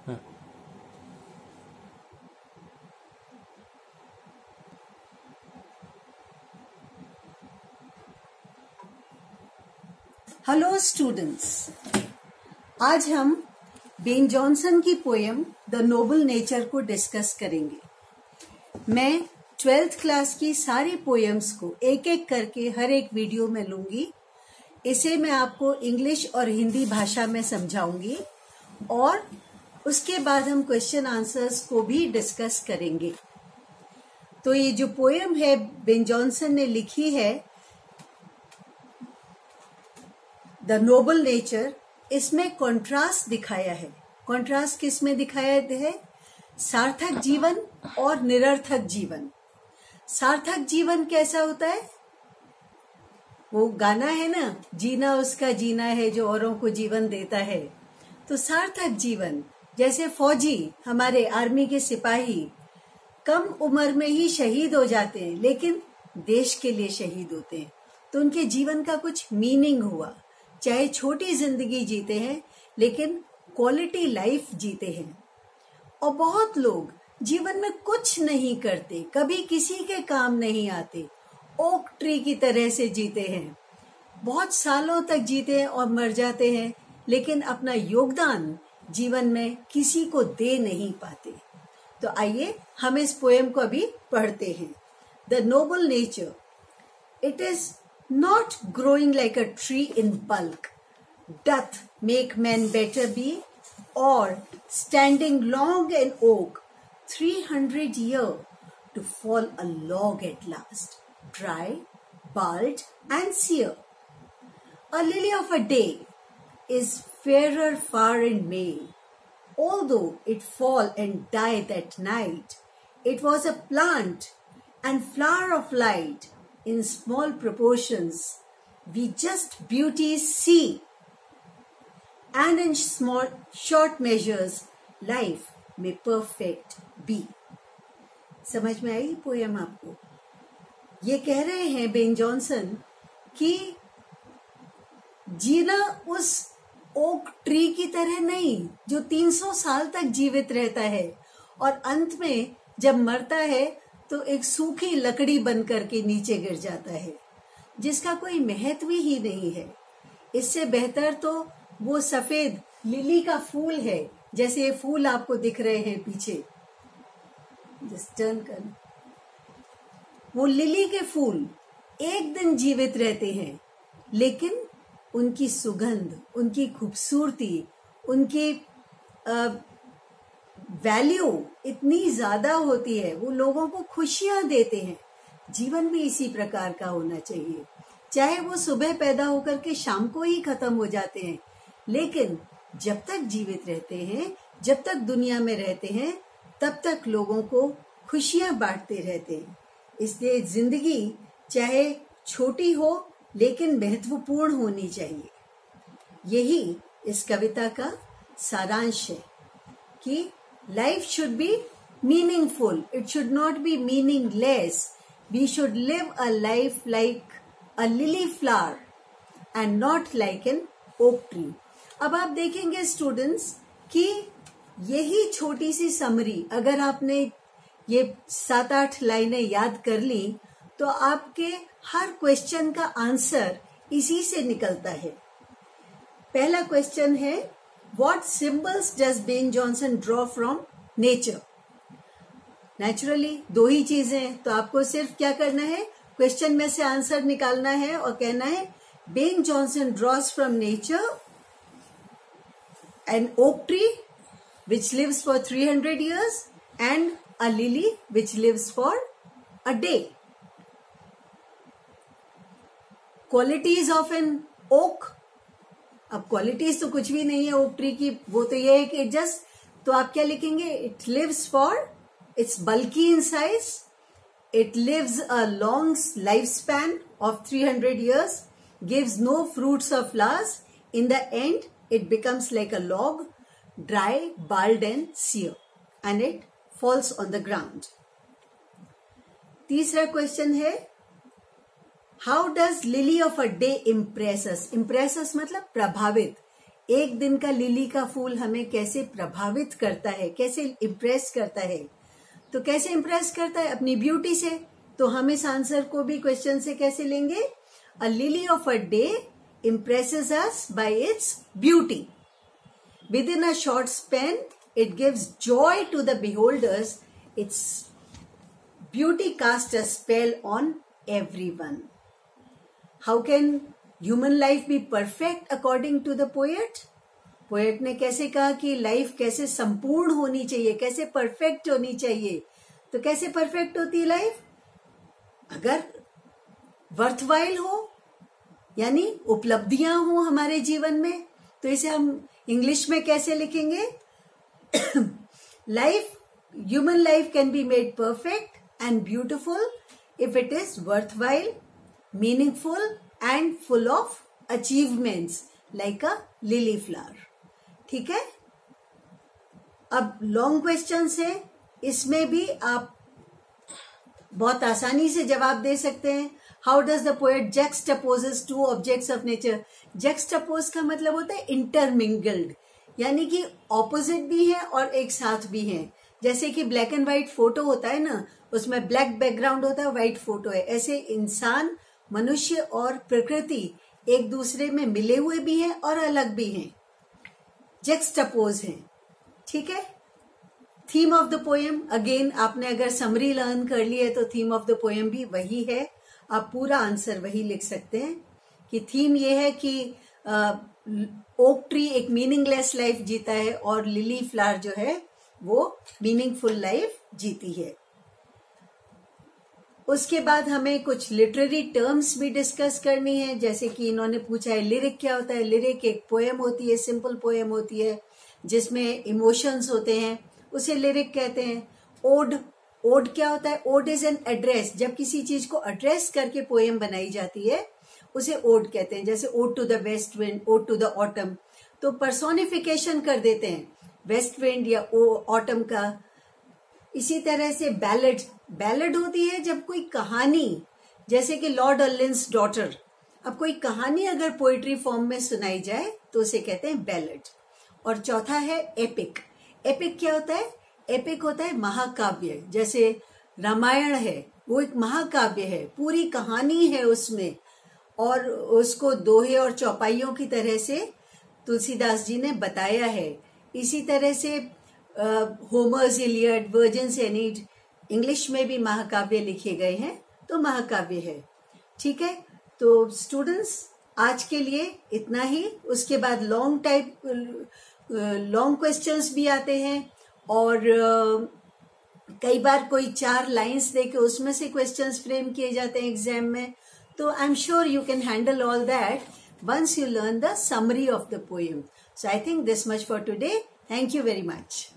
Hello students, आज हम Ben Jonson की पोयम द नोबल नेचर को डिस्कस करेंगे। मैं 12th क्लास की सारी पोयम्स को एक एक करके हर एक वीडियो में लूंगी। इसे मैं आपको इंग्लिश और हिंदी भाषा में समझाऊंगी और उसके बाद हम क्वेश्चन आंसर्स को भी डिस्कस करेंगे। तो ये जो पोयम है बेन जॉनसन ने लिखी है द नोबल नेचर, इसमें कॉन्ट्रास्ट दिखाया है। कॉन्ट्रास्ट किस में दिखाया है? सार्थक जीवन और निरर्थक जीवन। सार्थक जीवन कैसा होता है? वो गाना है ना, जीना उसका जीना है जो औरों को जीवन देता है। तो सार्थक जीवन, जैसे फौजी, हमारे आर्मी के सिपाही कम उम्र में ही शहीद हो जाते हैं, लेकिन देश के लिए शहीद होते हैं, तो उनके जीवन का कुछ मीनिंग हुआ। चाहे छोटी जिंदगी जीते हैं लेकिन क्वालिटी लाइफ जीते हैं। और बहुत लोग जीवन में कुछ नहीं करते, कभी किसी के काम नहीं आते, ओक ट्री की तरह से जीते हैं, बहुत सालों तक जीते हैं और मर जाते हैं, लेकिन अपना योगदान जीवन में किसी को दे नहीं पाते। तो आइए हम इस पोएम को अभी पढ़ते हैं। The Nobel nature, it is not growing like a tree in bulk, doth make men better be, or standing long an oak 300 year to fall a log at last, dry, bald and sere. A lily of a day is fairer far in May, although it fall and die that night. It was a plant and flower of light, in small proportions we just beauties see, and in small short measures life may perfect be. समझ में आई poem आपको? ये कह रहे हैं Ben Jonson कि जीना उस oak tree की तरह नहीं जो 300 साल तक जीवित रहता है और अंत में जब मरता है तो एक सूखी लकड़ी बन करके नीचे गिर जाता है, जिसका कोई महत्व ही नहीं है। इससे बेहतर तो वो सफेद लिली का फूल है, जैसे ये फूल आपको दिख रहे हैं पीछे, जस्ट टर्न कर। वो लिली के फूल एक दिन जीवित रहते हैं, लेकिन उनकी सुगंध, उनकी खूबसूरती, उनकी वैल्यू इतनी ज्यादा होती है, वो लोगों को खुशियां देते हैं। जीवन भी इसी प्रकार का होना चाहिए। चाहे वो सुबह पैदा होकर के शाम को ही खत्म हो जाते हैं, लेकिन जब तक जीवित रहते हैं, जब तक दुनिया में रहते हैं, तब तक लोगों को खुशियां बांटते रहते हैं। इसलिए जिंदगी चाहे छोटी हो लेकिन महत्वपूर्ण होनी चाहिए। यही इस कविता का सारांश है कि life should be meaningful. It should not be meaningless. We should live a life like a lily flower and not like an oak tree. अब आप देखेंगे स्टूडेंट्स कि यही छोटी सी समरी अगर आपने ये 7-8 लाइनें याद कर ली तो आपके हर क्वेश्चन का आंसर इसी से निकलता है। पहला क्वेश्चन है, What symbols does Ben Jonson draw from nature? Naturally, दो ही चीजें हैं, तो आपको सिर्फ क्या करना है, क्वेश्चन में से आंसर निकालना है और कहना है Ben Jonson draws from nature an oak tree which lives for 300 years and a lily which lives for a day. Qualities of an oak. अब क्वालिटीज तो कुछ भी नहीं है ओक ट्री की, वो तो ये है कि जस्ट, तो आप क्या लिखेंगे, it lives for, its bulky in size, it lives a long life span of 300 years, gives no fruits or flowers, in the end it becomes like a log, dry, bald and sear, and it falls on the ground. तीसरा question है, how does lily of a day impress us? Impress us मतलब प्रभावित, एक दिन का lily का फूल हमें कैसे प्रभावित करता है, कैसे इम्प्रेस करता है। तो कैसे इम्प्रेस करता है? अपनी ब्यूटी से। तो हम इस आंसर को भी क्वेश्चन से कैसे लेंगे? A lily of a day impresses us by its beauty. Within a short span, it gives joy to the beholders. Its beauty casts a spell on everyone. How can human life be perfect according to the poet? Poet ने कैसे कहा कि life कैसे संपूर्ण होनी चाहिए, कैसे perfect होनी चाहिए। तो कैसे परफेक्ट होती है लाइफ? अगर वर्थवाइल हो, यानी उपलब्धियां हो हमारे जीवन में। तो इसे हम इंग्लिश में कैसे लिखेंगे? Life, human life can be made perfect and beautiful if it is worthwhile, meaningful and full of achievements like a lily flower. ठीक है। अब लॉन्ग क्वेश्चन है, इसमें भी आप बहुत आसानी से जवाब दे सकते हैं। How does the poet juxtaposes two objects of nature? Juxtapose का मतलब होता है इंटरमिंगल्ड, यानी कि ऑपोजिट भी है और एक साथ भी है। जैसे कि ब्लैक एंड व्हाइट फोटो होता है ना, उसमें ब्लैक बैकग्राउंड होता है, व्हाइट फोटो है। ऐसे इंसान, मनुष्य और प्रकृति एक दूसरे में मिले हुए भी हैं और अलग भी हैं, जैक्सटापोज हैं। ठीक है। Theme of the poem, again आपने अगर समरी लर्न कर ली है तो थीम ऑफ द पोएम भी वही है। आप पूरा आंसर वही लिख सकते हैं कि थीम ये है कि ओक ट्री एक मीनिंगलेस लाइफ जीता है और लिली फ्लावर जो है वो मीनिंगफुल लाइफ जीती है। उसके बाद हमें कुछ लिटरेरी टर्म्स भी डिस्कस करनी है। जैसे कि इन्होंने पूछा है लिरिक क्या होता है। लिरिक एक पोएम होती है, सिंपल पोएम होती है जिसमें इमोशंस होते हैं, उसे लिरिक कहते हैं। ओड, ओड क्या होता है? ओड इज एन एड्रेस, जब किसी चीज को एड्रेस करके पोएम बनाई जाती है उसे ओड कहते हैं। जैसे ode to the west wind, ode to the autumn, तो पर्सोनिफिकेशन कर देते हैं वेस्ट विंड या ऑटम का। इसी तरह से बैलेड, बैलेड होती है जब कोई कहानी, जैसे कि लॉर्ड अर्लिन्स डॉटर, अब कोई कहानी अगर पोएट्री फॉर्म में सुनाई जाए तो उसे कहते हैं बैलेड। और चौथा है एपिक। एपिक क्या होता है? एपिक होता है महाकाव्य। जैसे रामायण है, वो एक महाकाव्य है, पूरी कहानी है उसमें, और उसको दोहे और चौपाइयों की तरह से तुलसीदास जी ने बताया है। इसी तरह से होमर्स इलियड, वर्जिन्स एनीड, इंग्लिश में भी महाकाव्य लिखे गए हैं, तो महाकाव्य है। ठीक है। तो स्टूडेंट्स, आज के लिए इतना ही। उसके बाद लॉन्ग क्वेश्चंस भी आते हैं और कई बार कोई 4 लाइंस देके उसमें से क्वेश्चंस फ्रेम किए जाते हैं एग्जाम में। तो I am sure you can handle all that once you learn the summary of the poem. So I think this much for today. Thank you very much.